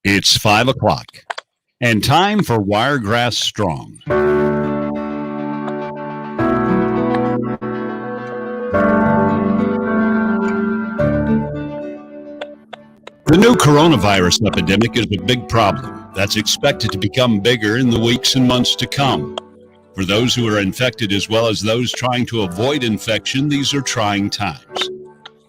It's 5 o'clock and time for Wiregrass Strong. The new coronavirus epidemic is a big problem that's expected to become bigger in the weeks and months to come. For those who are infected as well as those trying to avoid infection, these are trying times.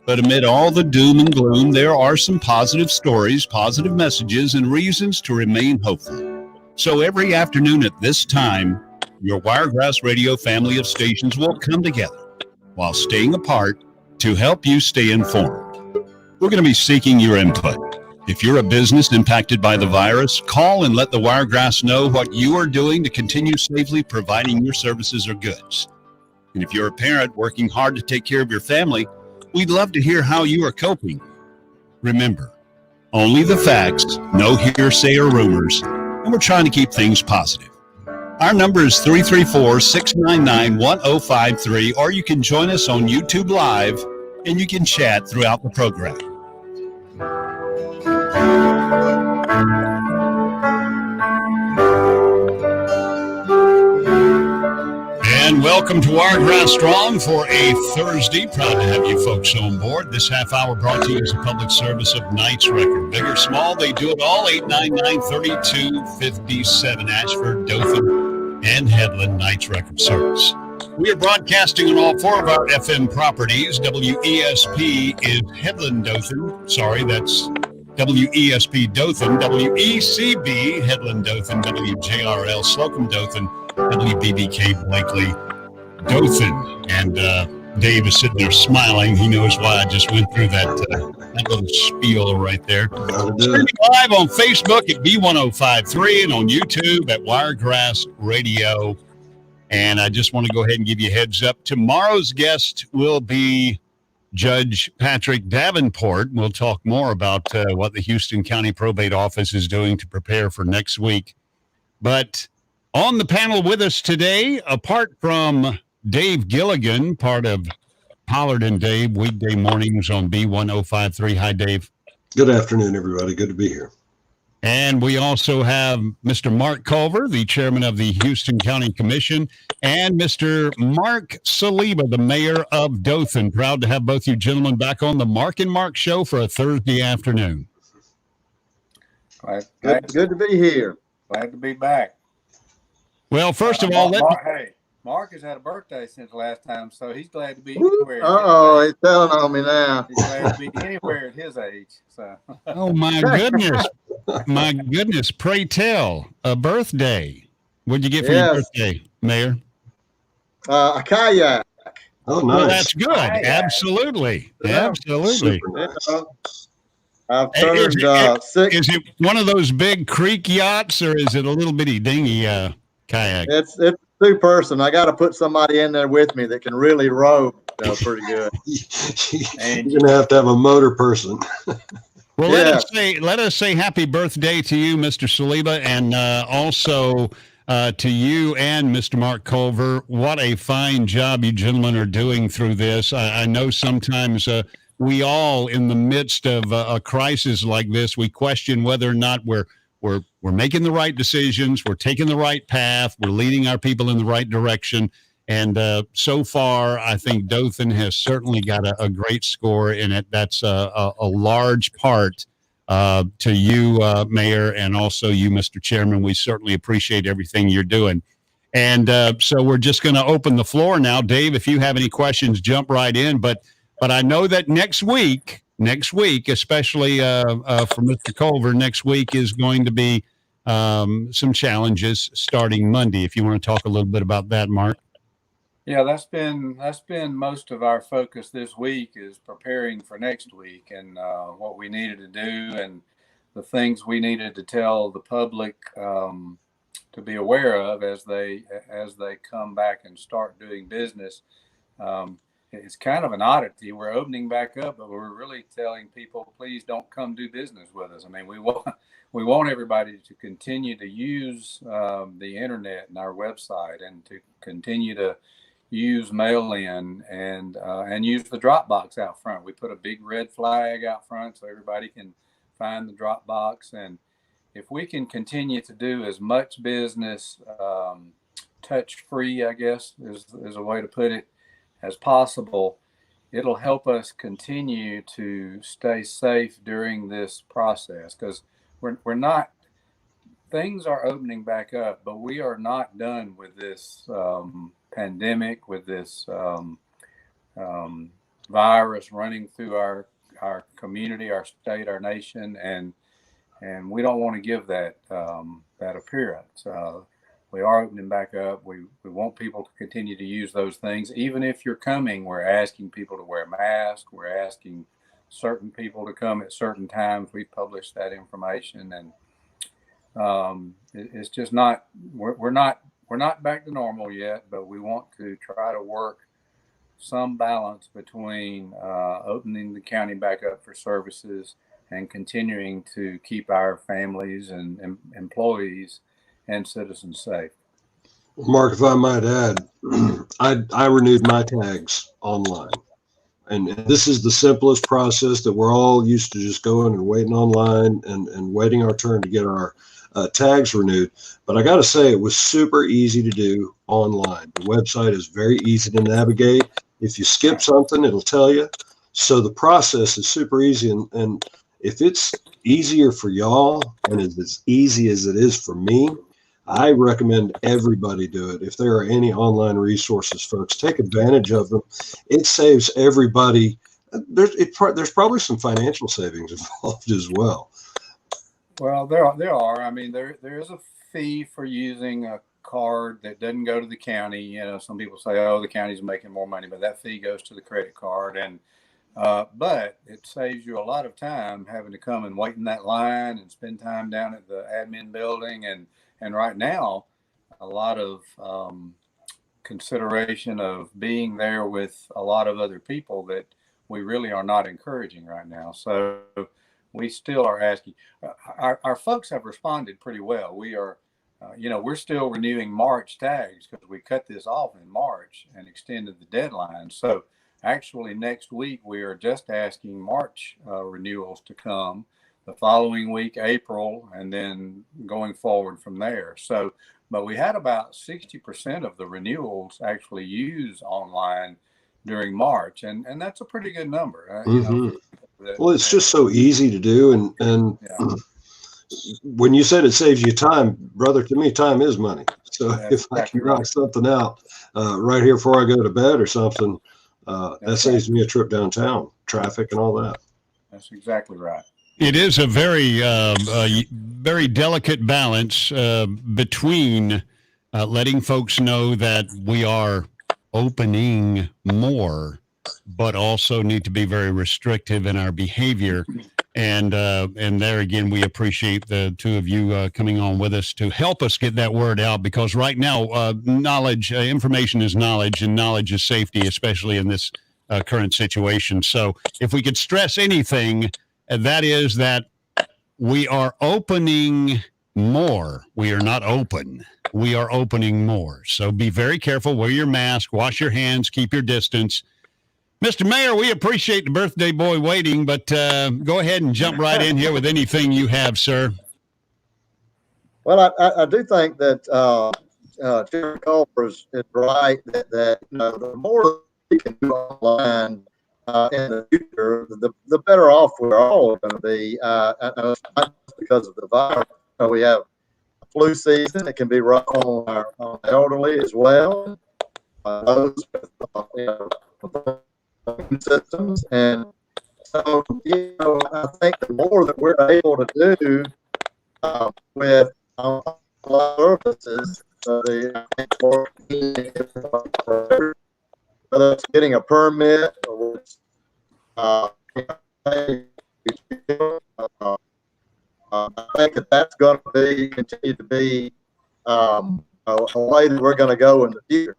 But amid all the doom and gloom, there are some positive stories, positive messages, and reasons to remain hopeful. So every afternoon at this time, your Wiregrass Radio family of stations will come together while staying apart to help you stay informed. We're going to be seeking your input. If you're a business impacted by the virus, call and let the Wiregrass know what you are doing to continue safely providing your services or goods. And if you're a parent working hard to take care of your family, we'd love to hear how you are coping. Remember, only the facts, no hearsay or rumors, and we're trying to keep things positive. Our number is 334-699-1053, or you can join us on YouTube Live, and you can chat throughout the program. And welcome to Wiregrass Strong for a Thursday. Proud to have you folks on board. This half hour brought to you as a public service of Knights Record. Big or small, they do it all. 899-3257, Ashford, Dothan, and Headland Knights Record Service. We are broadcasting on all four of our FM properties. WESP is Headland, Dothan. Sorry, that's WESP Dothan. WECB Headland, Dothan. WJRL Slocum, Dothan. WBBK Blakely, Dothan. And Dave is sitting there smiling. He knows why I just went through that little spiel right there. Streaming live on Facebook at B1053 and on YouTube at Wiregrass Radio. And I just want to go ahead and give you a heads up. Tomorrow's guest will be Judge Patrick Davenport. We'll talk more about what the Houston County Probate Office is doing to prepare for next week. But on the panel with us today, apart from Dave Gilligan, part of Pollard and Dave, weekday mornings on B1053. Hi, Dave. Good afternoon, everybody. Good to be here. And we also have Mr. Mark Culver, the chairman of the Houston County Commission, and Mr. Mark Saliba, the mayor of Dothan. Proud to have both you gentlemen back on the Mark and Mark show for a Thursday afternoon. Good to be here. Glad to be back. Well, first of all, Mark has had a birthday since last time, so he's glad to be anywhere. Oh, he's telling on me now. He's glad to be anywhere at his age. So. Oh, my goodness. My goodness. Pray tell, a birthday. What'd you get for your birthday, Mayor? A kayak. Oh, nice. Well, that's good. Kayak. Absolutely. Yeah. Absolutely. Nice. I've turned six. Is it one of those big creek yachts, or is it a little bitty dingy kayak? It's two-person. I got to put somebody in there with me that can really row pretty good. And you're gonna have a motor person. Well, let us say happy birthday to you, Mr. Saliba, and also to you and Mr. Mark Culver. What a fine job you gentlemen are doing through this. I know sometimes we all, in the midst of a crisis like this, we question whether or not we're making the right decisions, we're taking the right path, we're leading our people in the right direction. And so far, I think Dothan has certainly got a great score in it. That's a large part to you, Mayor, and also you, Mr. Chairman. We certainly appreciate everything you're doing. And so we're just going to open the floor now. Dave, if you have any questions, jump right in. But I know that next week, especially for Mr. Culver, next week is going to be some challenges starting Monday. If you want to talk a little bit about that, Mark. Yeah, that's been most of our focus this week, is preparing for next week and what we needed to do and the things we needed to tell the public to be aware of as they come back and start doing business. It's kind of an oddity. We're opening back up, but we're really telling people, please don't come do business with us. I mean, we want everybody to continue to use the internet and our website, and to continue to use mail-in and use the drop box out front. We put a big red flag out front so everybody can find the drop box, and if we can continue to do as much business touch-free, I guess is a way to put it, as possible, it'll help us continue to stay safe during this process, because we're not, things are opening back up, but we are not done with this pandemic, with this virus running through our community, our state, our nation, and we don't want to give that that appearance. We are opening back up. We want people to continue to use those things. Even if you're coming, we're asking people to wear masks. We're asking certain people to come at certain times. We publish that information, and it's just not. We're not back to normal yet, but we want to try to work some balance between opening the county back up for services and continuing to keep our families and employees and citizens safe. Mark, if I might add, I renewed my tags online. And this is the simplest process that we're all used to, just going and waiting online and waiting our turn to get our tags renewed. But I got to say, it was super easy to do online. The website is very easy to navigate. If you skip something, it'll tell you. So the process is super easy. And if it's easier for y'all and it's as easy as it is for me, I recommend everybody do it. If there are any online resources, folks, take advantage of them. It saves everybody. There's probably some financial savings involved as well. Well, there are. I mean, there is a fee for using a card that doesn't go to the county. You know, some people say, "Oh, the county's making more money," but that fee goes to the credit card, and but it saves you a lot of time having to come and wait in that line and spend time down at the admin building. And right now, a lot of consideration of being there with a lot of other people that we really are not encouraging right now. So we still are asking. Our folks have responded pretty well. We are, we're still renewing March tags because we cut this off in March and extended the deadline. So actually next week, we are just asking March renewals to come. The following week, April, and then going forward from there. So, but we had about 60% of the renewals actually use online during March, and that's a pretty good number. Well, it's just so easy to do, and yeah. When you said it saves you time, brother, to me, time is money. So if I can knock something out right here before I go to bed or something, that saves me a trip downtown, traffic, and all that. That's exactly right. It is a very delicate balance between letting folks know that we are opening more, but also need to be very restrictive in our behavior. And there again, we appreciate the two of you coming on with us to help us get that word out, because right now, knowledge, information is knowledge, and knowledge is safety, especially in this current situation. So if we could stress anything, that is that we are opening more. We are not open. We are opening more. So be very careful. Wear your mask. Wash your hands. Keep your distance. Mr. Mayor, we appreciate the birthday boy waiting, but go ahead and jump right in here with anything you have, sir. Well, I do think that Chairman Culver is right that the more we can do online in the future, the better off we're all going to be. And it's not just because of the virus. We have flu season. It can be rough on our elderly as well. Those with systems. And so, I think the more that we're able to do with a lot of services, whether it's getting a permit or I think that's going to continue to be a way that we're going to go in the future.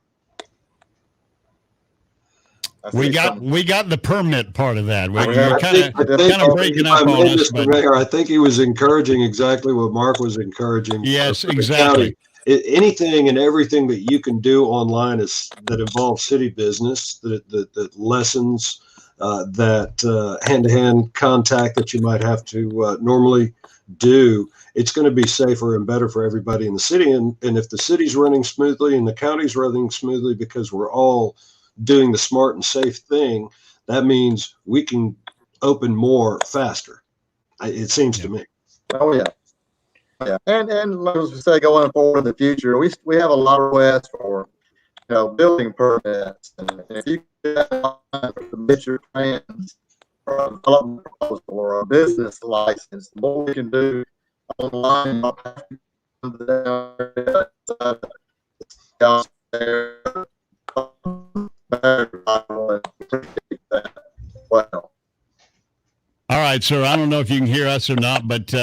We got the permit part of that. You're kind of breaking up on us, but Mayor, I think he was encouraging exactly what Mark was encouraging. Yes, exactly. Anything and everything that you can do online that involves city business, that lessens that hand-to-hand contact that you might have to normally do, it's going to be safer and better for everybody in the city. And if the city's running smoothly and the county's running smoothly because we're all doing the smart and safe thing, that means we can open more faster. It seems to me. Oh yeah. Yeah, and let's say going forward in the future, we have a lot of requests for building permits, and if you submit your plans or a development proposal or a business license, the more we can do online, well. All right, sir. I don't know if you can hear us or not, but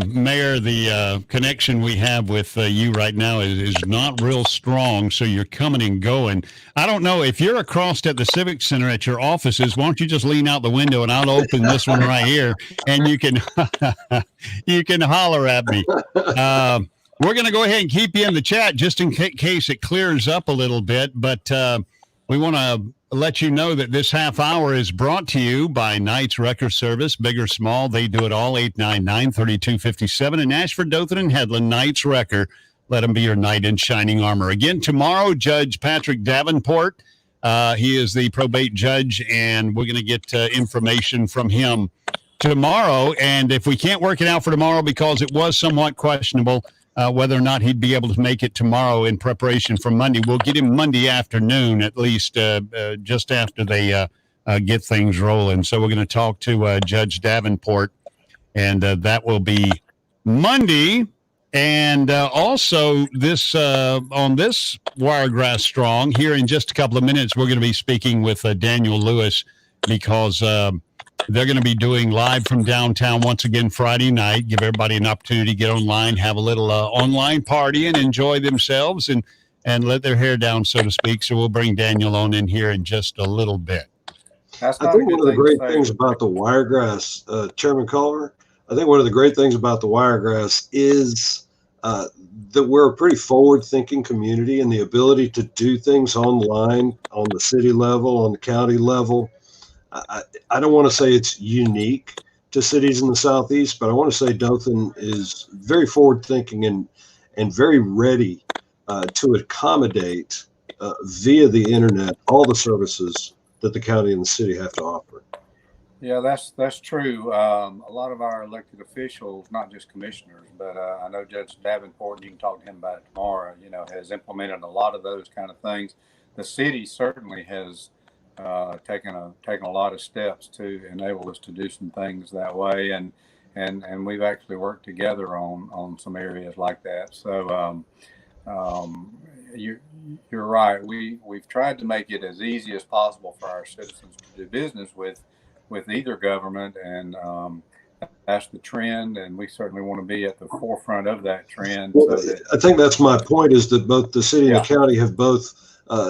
Mayor, the connection we have with you right now is not real strong, so you're coming and going. I don't know if you're across at the Civic Center at your offices. Why don't you just lean out the window and I'll open this one right here, and you can you can holler at me. We're going to go ahead and keep you in the chat just in case it clears up a little bit, but we want to let you know that this half hour is brought to you by Knight's Wrecker Service, big or small. They do it all. 899-3257 in Ashford, Dothan, and Headland. Knight's Wrecker. Let them be your knight in shining armor. Again, tomorrow, Judge Patrick Davenport. He is the probate judge, and we're going to get information from him tomorrow. And if we can't work it out for tomorrow because it was somewhat questionable whether or not he'd be able to make it tomorrow in preparation for Monday, we'll get him Monday afternoon, at least just after they get things rolling. So we're going to talk to Judge Davenport, and that will be Monday. And also this on this Wiregrass Strong here in just a couple of minutes, we're going to be speaking with Daniel Lewis, because they're going to be doing live from downtown once again Friday night. Give everybody an opportunity to get online, have a little online party and enjoy themselves and let their hair down, so to speak. So we'll bring Daniel on in here in just a little bit. I think one of the great things about the Wiregrass, Chairman Culver, I think one of the great things about the Wiregrass is that we're a pretty forward-thinking community, and the ability to do things online on the city level, on the county level. I don't want to say it's unique to cities in the Southeast, but I want to say Dothan is very forward-thinking and very ready to accommodate via the internet all the services that the county and the city have to offer. Yeah, that's true. A lot of our elected officials, not just commissioners, but I know Judge Davenport, you can talk to him about it tomorrow, has implemented a lot of those kind of things. The city certainly has taken a lot of steps to enable us to do some things that way, and we've actually worked together on some areas like that. So you're right. We've tried to make it as easy as possible for our citizens to do business with either government, and that's the trend, and we certainly want to be at the forefront of that trend. Well, so I think that's my point, is that both the city and the county have both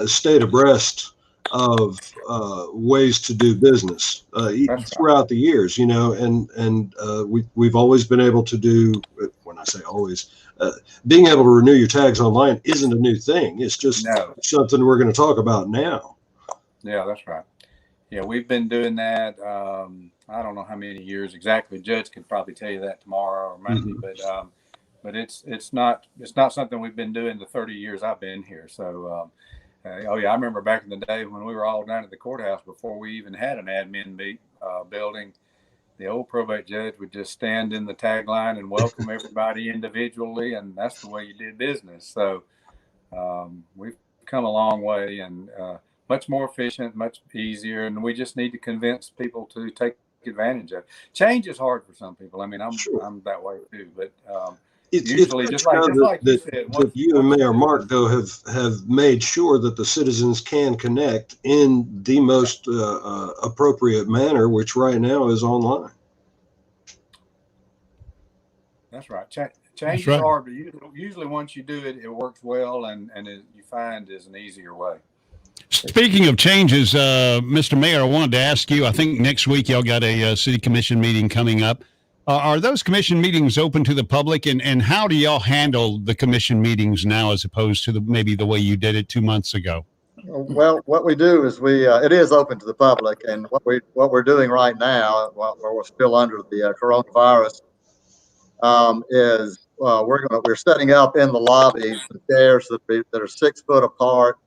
stayed abreast of ways to do business throughout the years, and we've always been able to do, when I say always, being able to renew your tags online isn't a new thing. It's just something we're going to talk about now. Yeah, that's right. Yeah, we've been doing that. I don't know how many years exactly. Judge could probably tell you that tomorrow or Monday, but it's not something we've been doing the 30 years I've been here. So. I remember back in the day when we were all down at the courthouse before we even had an admin building. The old probate judge would just stand in the tagline and welcome everybody individually, and that's the way you did business. So we've come a long way, and much more efficient, much easier, and we just need to convince people to take advantage of it. Change is hard for some people. I mean, I'm that way too, but usually, just like you said, that you and Mayor Mark, though, have made sure that the citizens can connect in the most appropriate manner, which right now is online. That's right. Change is hard, but usually once you do it, it works well, and you find is an easier way. Speaking of changes, Mr. Mayor, I wanted to ask you, I think next week y'all got a city commission meeting coming up. Are those commission meetings open to the public, and how do y'all handle the commission meetings now as opposed to maybe the way you did it 2 months ago? Well, what we do is it is open to the public, and what we're doing right now, while we're still under the coronavirus is we're setting up in the lobby some chairs that are 6 foot apart.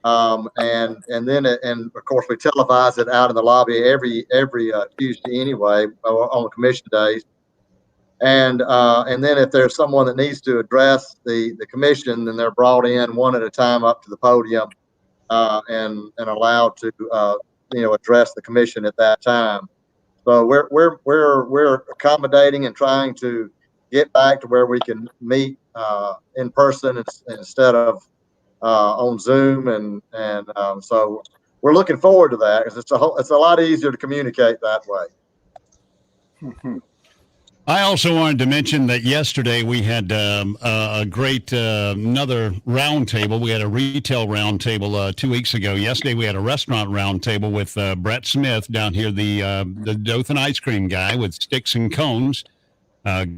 And then of course we televise it out in the lobby every Tuesday anyway on commission days. And then if there's someone that needs to address the commission, then they're brought in one at a time up to the podium and allowed to address the commission at that time. So we're accommodating and trying to get back to where we can meet in person instead of on Zoom, and so we're looking forward to that because it's a lot easier to communicate that way. I also wanted to mention that yesterday we had a great another roundtable. We had a retail roundtable 2 weeks ago. Yesterday we had a restaurant roundtable with Brett Smith down here, the Dothan ice cream guy with Sticks and Cones.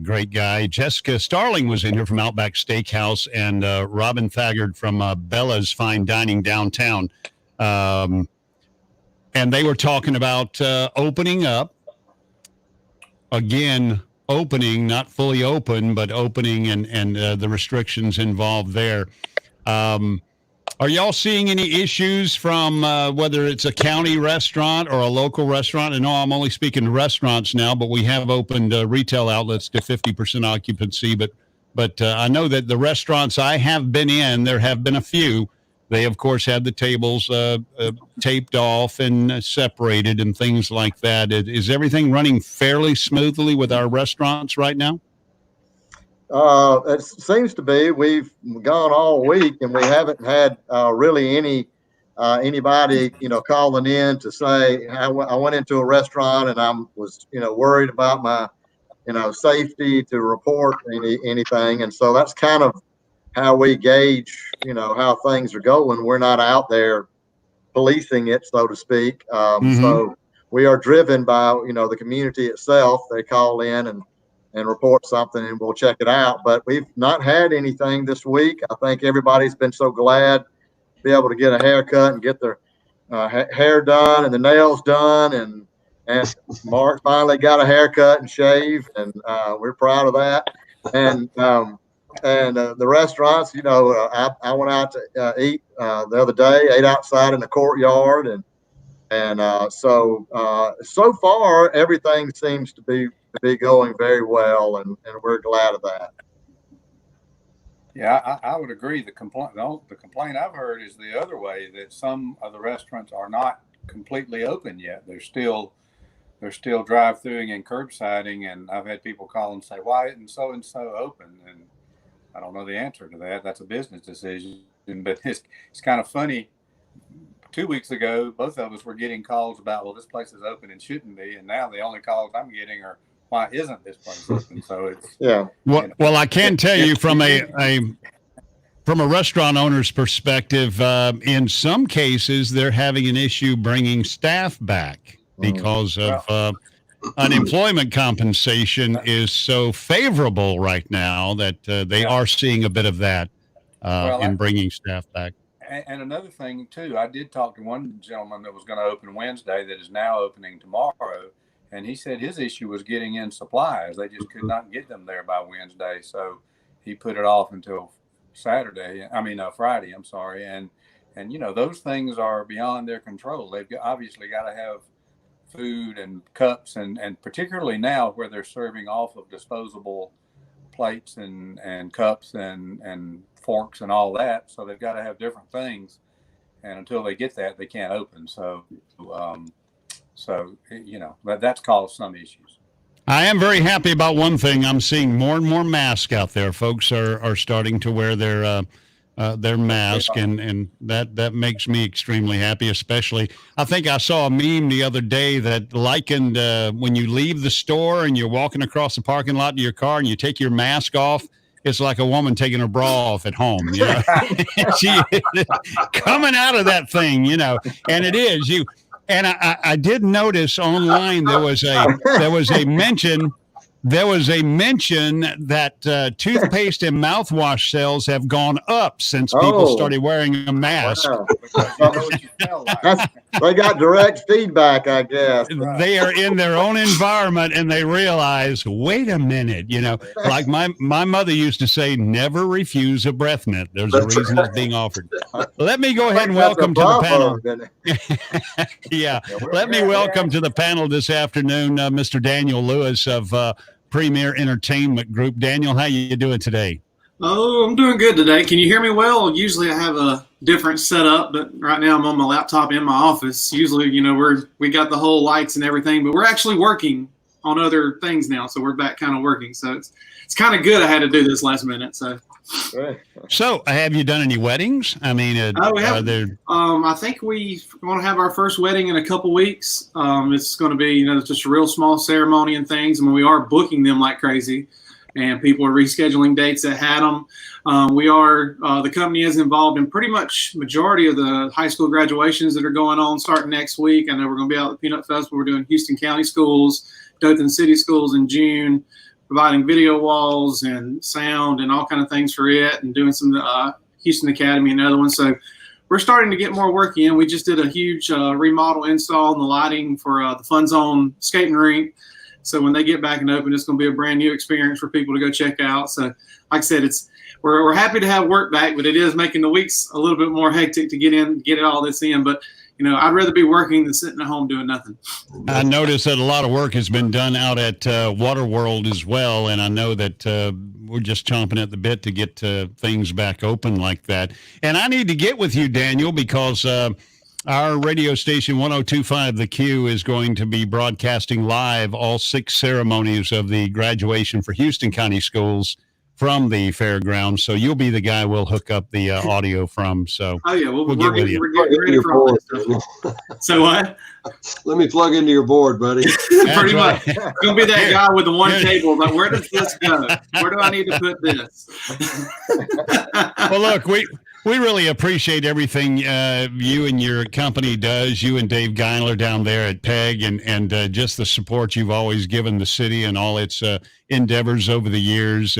Great guy. Jessica Starling was in here from Outback Steakhouse, and Robin Thaggart from Bella's Fine Dining downtown. And they were talking about opening up again. Opening, not fully open, but opening, and the restrictions involved there. Are y'all seeing any issues from whether it's a county restaurant or a local restaurant? And no, I'm only speaking restaurants now, but we have opened retail outlets to 50% occupancy. But I know that the restaurants I have been in, there have been a few. They, of course, had the tables taped off and separated and things like that. Is everything running fairly smoothly with our restaurants right now? It seems to be. We've gone all week, and we haven't had really anybody, calling in to say, I went into a restaurant and I was, worried about my, safety to report anything. And so that's kind of how we gauge, how things are going. We're not out there policing it, so to speak. So we are driven by, the community itself. They call in and report something, and we'll check it out. But we've not had anything this week. I think everybody's been so glad to be able to get a haircut and get their hair done and the nails done. And Mark finally got a haircut and shave, and we're proud of that. And the restaurants, I went out to eat the other day, ate outside in the courtyard, and so far everything seems to be going very well, and we're glad of that. Yeah, I would agree. The complaint I've heard is the other way, that some of the restaurants are not completely open yet. They're still drive-throughing and curbsiding, and I've had people call and say, why isn't so and so open? And I don't know the answer to that. That's a business decision. But it's kind of funny. 2 weeks ago, both of us were getting calls about, well, this place is open and shouldn't be. And now the only calls I'm getting are, why isn't this place open? So it's Well, I can tell you from a restaurant owner's perspective, in some cases they're having an issue bringing staff back because of unemployment compensation is so favorable right now that they are seeing a bit of that in bringing staff back. And another thing too, I did talk to one gentleman that was going to open Wednesday that is now opening tomorrow, and he said his issue was getting in supplies. They just could not get them there by Wednesday, so he put it off until Friday. I'm sorry, and those things are beyond their control. They've obviously got to have food and cups, and particularly now where they're serving off of disposable plates and cups and forks and all that, so they've got to have different things, and until they get that, they can't open. So that's caused some issues. I am very happy about one thing. I'm seeing more and more masks out there. Folks are starting to wear their mask, and that makes me extremely happy. Especially, I think I saw a meme the other day that likened when you leave the store and you're walking across the parking lot to your car and you take your mask off. It's like a woman taking her bra off at home, she coming out of that thing, and it is you. And I did notice online there was a mention there was a mention that toothpaste and mouthwash sales have gone up since people started wearing a mask. Wow. Because you know what you smell like. They got direct feedback, I guess. They are in their own environment and they realize, wait a minute, like my mother used to say, never refuse a breath mint. There's a reason it's being offered. Let me go ahead and welcome to the panel. Yeah. Let me welcome to the panel this afternoon, Mr. Daniel Lewis of Premier Entertainment Group. Daniel, how you doing today? Oh, I'm doing good today. Can you hear me well? Usually I have a different setup, but right now I'm on my laptop in my office. Usually, we got the whole lights and everything, but we're actually working on other things now. So we're back kind of working. So it's kind of good I had to do this last minute. So have you done any weddings? I mean, we have. I think we're going to have our first wedding in a couple weeks. It's going to be, just a real small ceremony and things. I mean, we are booking them like crazy. And people are rescheduling dates that had them. The company is involved in pretty much majority of the high school graduations that are going on starting next week. I know we're going to be out at the Peanut Festival. We're doing Houston County schools, Dothan City schools in June, providing video walls and sound and all kind of things for it, and doing some Houston Academy and other ones. So we're starting to get more work in. We just did a huge remodel install in the lighting for the Fun Zone skating rink. So when they get back and open, it's going to be a brand new experience for people to go check out. So like I said, we're happy to have work back, but it is making the weeks a little bit more hectic to get all this in. But, I'd rather be working than sitting at home doing nothing. I noticed that a lot of work has been done out at Waterworld as well. And I know that we're just chomping at the bit to get things back open like that. And I need to get with you, Daniel, because our radio station 102.5 The Q is going to be broadcasting live all 6 ceremonies of the graduation for Houston County schools from the fairgrounds. So you'll be the guy we'll hook up the audio from. So we'll get with you. We're getting ready for all this stuff. So what? Let me plug into your board, buddy. Pretty much. It's going to be that guy with the one table. But where does this go? Where do I need to put this? Well, look, we really appreciate everything you and your company does, you and Dave Geindler down there at PEG, and just the support you've always given the city and all its endeavors over the years.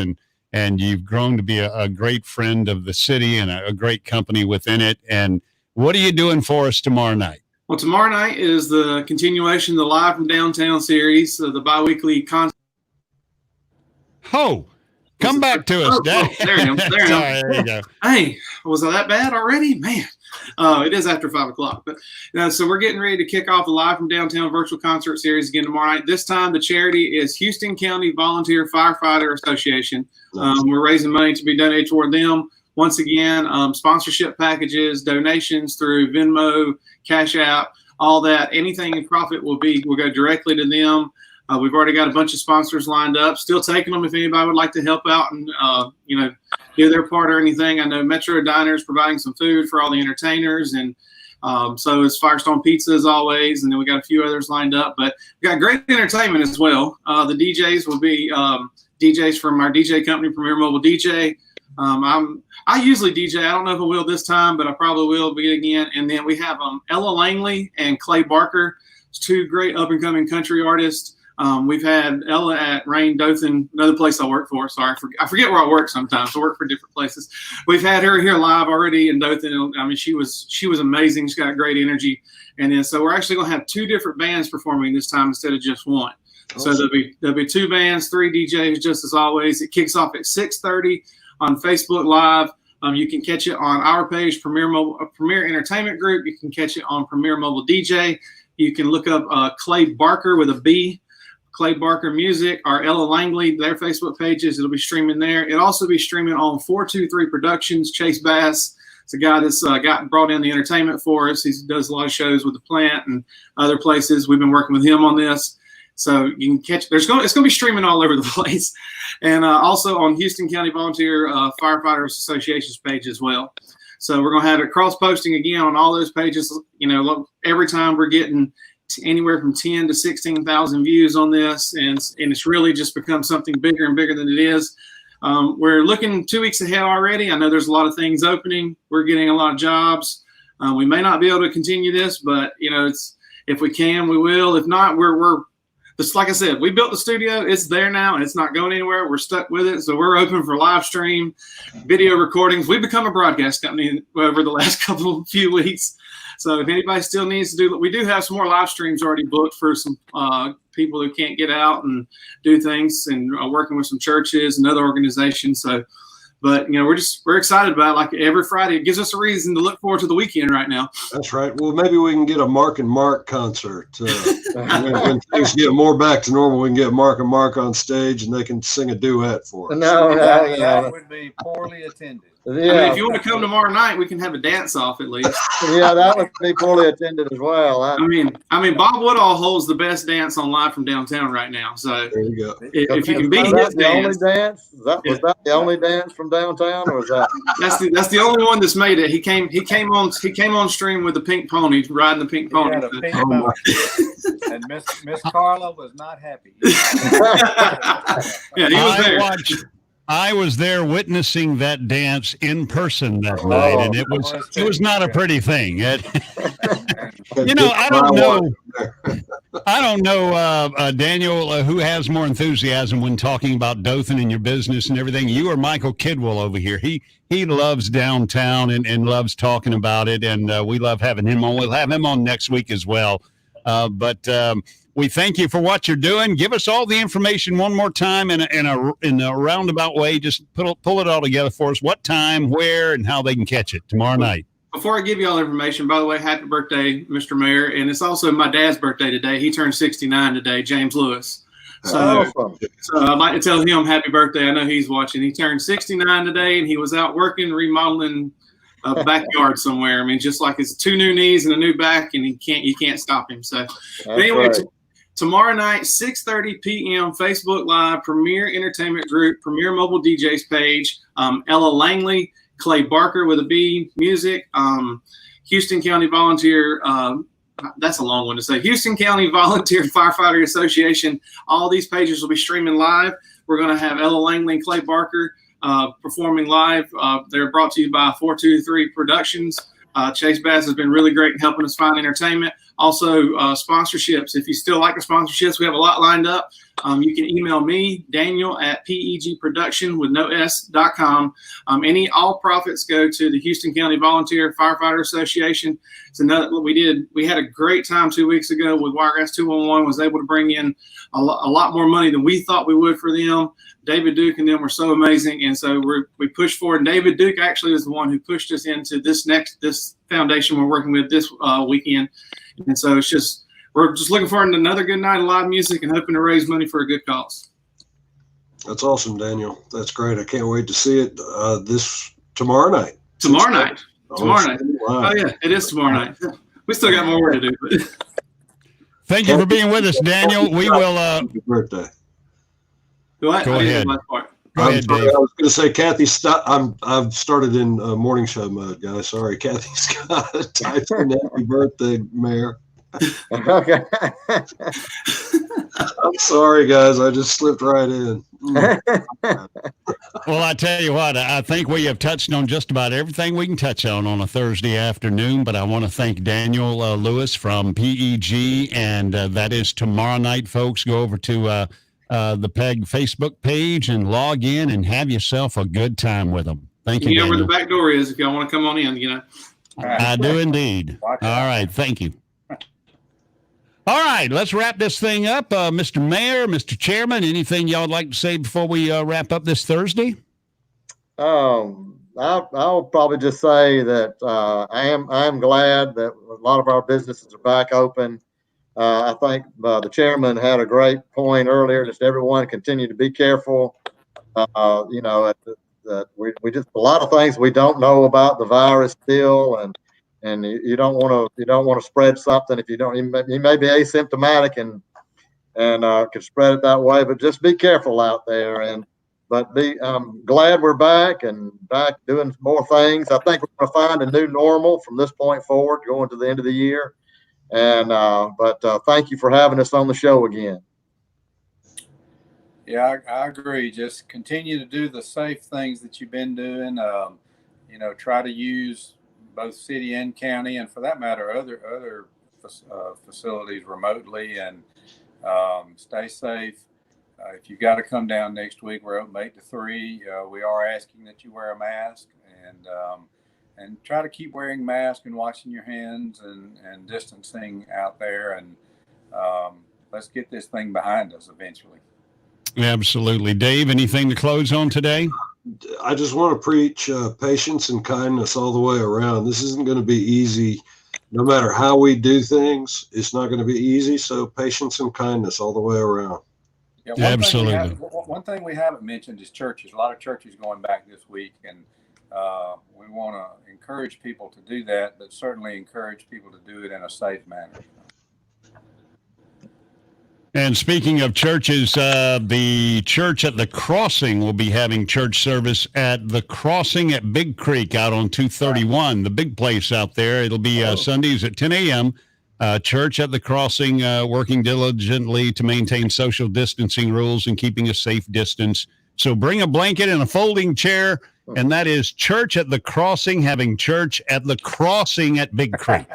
And you've grown to be a great friend of the city and a great company within it. And what are you doing for us tomorrow night? Well, tomorrow night is the continuation of the Live from Downtown series, the biweekly concert. Come back to us, Dad. There you go. There you go. Hey, was it that bad already? Man, it is after 5 o'clock. But so we're getting ready to kick off the Live from Downtown virtual concert series again tomorrow night. This time, the charity is Houston County Volunteer Firefighter Association. We're raising money to be donated toward them. Once again, sponsorship packages, donations through Venmo, Cash App, all that. Anything in profit will go directly to them. We've already got a bunch of sponsors lined up. Still taking them if anybody would like to help out and do their part or anything. I know Metro Diners providing some food for all the entertainers, and so is Firestone Pizza as always. And then we got a few others lined up. But we got great entertainment as well. The DJs will be DJs from our DJ company, Premier Mobile DJ. I usually DJ. I don't know if I will this time, but I probably will be again. And then we have Ella Langley and Clay Barker, 2 great up and coming country artists. We've had Ella at Rain Dothan, another place I work for. Sorry, I forget where I work sometimes. I work for different places. We've had her here live already in Dothan. I mean, she was amazing. She's got great energy. And then so we're actually going to have 2 different bands performing this time instead of just one. Awesome. So there'll be 2 bands, 3 DJs, just as always. It kicks off at 6:30 on Facebook Live. You can catch it on our page, Premier Entertainment Group. You can catch it on Premier Mobile DJ. You can look up Clay Barker with a B, Clay Barker Music, or Ella Langley, their Facebook pages. It'll be streaming there. It'll also be streaming on 423 Productions. Chase Bass, it's a guy that's brought in the entertainment for us. He does a lot of shows with the plant and other places. We've been working with him on this. So you can catch, it's going to be streaming all over the place. And also on Houston County Volunteer Firefighters Association's page as well. So we're going to have it cross-posting again on all those pages. Every time we're getting anywhere from 10 to 16,000 views on this. And it's really just become something bigger and bigger than it is. We're looking 2 weeks ahead already. I know there's a lot of things opening. We're getting a lot of jobs. We may not be able to continue this, but if we can, we will. If not, we're Just like I said, we built the studio. It's there now, and it's not going anywhere. We're stuck with it, so we're open for live stream, video recordings. We've become a broadcast company over the last few weeks. So if anybody still needs to do, we do have some more live streams already booked for some people who can't get out and do things, and working with some churches and other organizations. So, but we're excited about it. Like every Friday, it gives us a reason to look forward to the weekend right now. That's right. Well, maybe we can get a Mark and Mark concert. When things get more back to normal, we can get Mark and Mark on stage, and they can sing a duet for us. That would be poorly attended. Yeah. I mean, if you want to come tomorrow night, we can have a dance off at least. Yeah, that would be poorly attended as well. I mean, Bob Woodall holds the best dance on Live from Downtown right now. So there you go. If you can beat his the only dance, was that the only dance from downtown, or was that? That's the only one that's made it. He came on stream with the pink pony, riding the pink pony. The pink pony. And Miss Carla was not happy. Yeah, he was there. I was there witnessing that dance in person that night, and it was not a pretty thing. I don't know, Daniel, who has more enthusiasm when talking about Dothan and your business and everything. You or Michael Kidwell over here. He loves downtown and loves talking about it, and we love having him on. We'll have him on next week as well. But we thank you for what you're doing. Give us all the information one more time in a roundabout way. Just pull it all together for us. What time, where, and how they can catch it tomorrow night. Before I give you all the information, by the way, happy birthday, Mr. Mayor. And it's also my dad's birthday today. He turned 69 today, James Lewis. So I'd like to tell him happy birthday. I know he's watching. He turned 69 today, and he was out working, remodeling a backyard somewhere. I mean, just like it's 2 new knees and a new back, and you can't stop him. So anyway, right. Tomorrow night, 6:30 p.m., Facebook Live, Premier Entertainment Group, Premier Mobile DJs page, Ella Langley, Clay Barker with a B, music, Houston County Volunteer, that's a long one to say, Houston County Volunteer Firefighter Association. All these pages will be streaming live. We're going to have Ella Langley and Clay Barker performing live. They're brought to you by 423 Productions. Chase Bass has been really great in helping us find entertainment. Also, sponsorships. If you still like the sponsorships, we have a lot lined up. You can email me, Daniel, at pegproduction with no s.com. All profits go to the Houston County Volunteer Firefighter Association. It's another what we did. We had a great time 2 weeks ago with Wiregrass 211. Was able to bring in a lot more money than we thought we would for them. David Duke and them were so amazing, and so we pushed forward. And David Duke actually was the one who pushed us into this foundation we're working with this weekend. And so we're just looking forward to another good night of live music and hoping to raise money for a good cause. That's awesome, Daniel. That's great. I can't wait to see it tomorrow night. Tomorrow night. Oh yeah, it is tomorrow night. We still got more work to do. But. Thank you for being with us, Daniel. We will. Happy birthday. Go ahead. I was going to say, Kathy, I've started in morning show mode, guys. Sorry, Kathy's got to type in happy birthday, Mayor. Okay. I'm sorry, guys. I just slipped right in. Well, I tell you what, I think we have touched on just about everything we can touch on a Thursday afternoon, but I want to thank Daniel Lewis from PEG, and that is tomorrow night, folks. Go over to the PEG Facebook page and log in and have yourself a good time with them. Thank you. You know where the back door is if y'all want to come on in, I do indeed. All right. Thank you. All right. Let's wrap this thing up. Mr. Mayor, Mr. Chairman, anything y'all would like to say before we wrap up this Thursday? I'll probably just say that I am glad that a lot of our businesses are back open. I think the chairman had a great point earlier. Just everyone continue to be careful. We just a lot of things we don't know about the virus still, and you don't want to spread something if you don't. You may be asymptomatic and can spread it that way. But just be careful out there. But I'm glad we're back doing more things. I think we're going to find a new normal from this point forward, going to the end of the year. But thank you for having us on the show again. Yeah, I agree. Just continue to do the safe things that you've been doing. Try to use both city and county, and for that matter, other facilities remotely, and Stay safe. If you got to come down next week, we're open 8 to 3. We are asking that you wear a mask and try to keep wearing masks and washing your hands and distancing out there. And let's get this thing behind us eventually. Absolutely. Dave, anything to close on today? I just want to preach patience and kindness all the way around. This isn't going to be easy. No matter how we do things, it's not going to be easy. So patience and kindness all the way around. Yeah, Absolutely. One thing we haven't mentioned is churches. A lot of churches going back this week, and we want to encourage people to do that, but certainly encourage people to do it in a safe manner. And speaking of churches, the church at the Crossing will be having church service at the Crossing at Big Creek out on 231, the big place out there. It'll be Sundays at 10 a.m. Church at the Crossing, working diligently to maintain social distancing rules and keeping a safe distance. So bring a blanket and a folding chair, and that is Church at the Crossing, having church at the Crossing at Big Creek.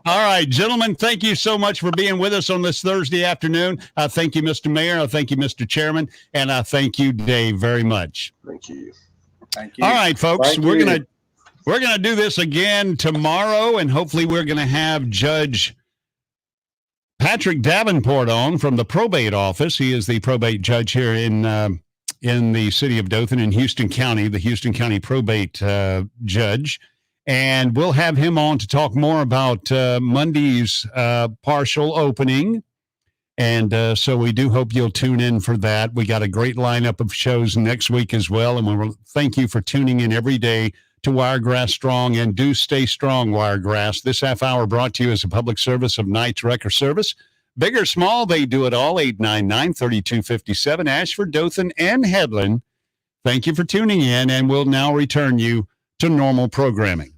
All right, gentlemen, thank you so much for being with us on this Thursday afternoon. Thank you, Mr. Mayor. Thank you, Mr. Chairman. And I thank you, Dave, very much. Thank you. Thank you. All right, folks, Thank we're you. gonna do this again tomorrow, and hopefully we're gonna have Judge Patrick Davenport on from the probate office. He is the probate judge here in the city of Dothan in Houston County, the Houston County probate judge. And we'll have him on to talk more about Monday's partial opening. And so we do hope you'll tune in for that. We got a great lineup of shows next week as well. And we will thank you for tuning in every day to Wiregrass Strong. And do stay strong, Wiregrass. This half hour brought to you as a public service of Knights Record Service. Big or small, they do it all. 899-3257, Ashford, Dothan, and Headland. Thank you for tuning in, and we'll now return you to normal programming.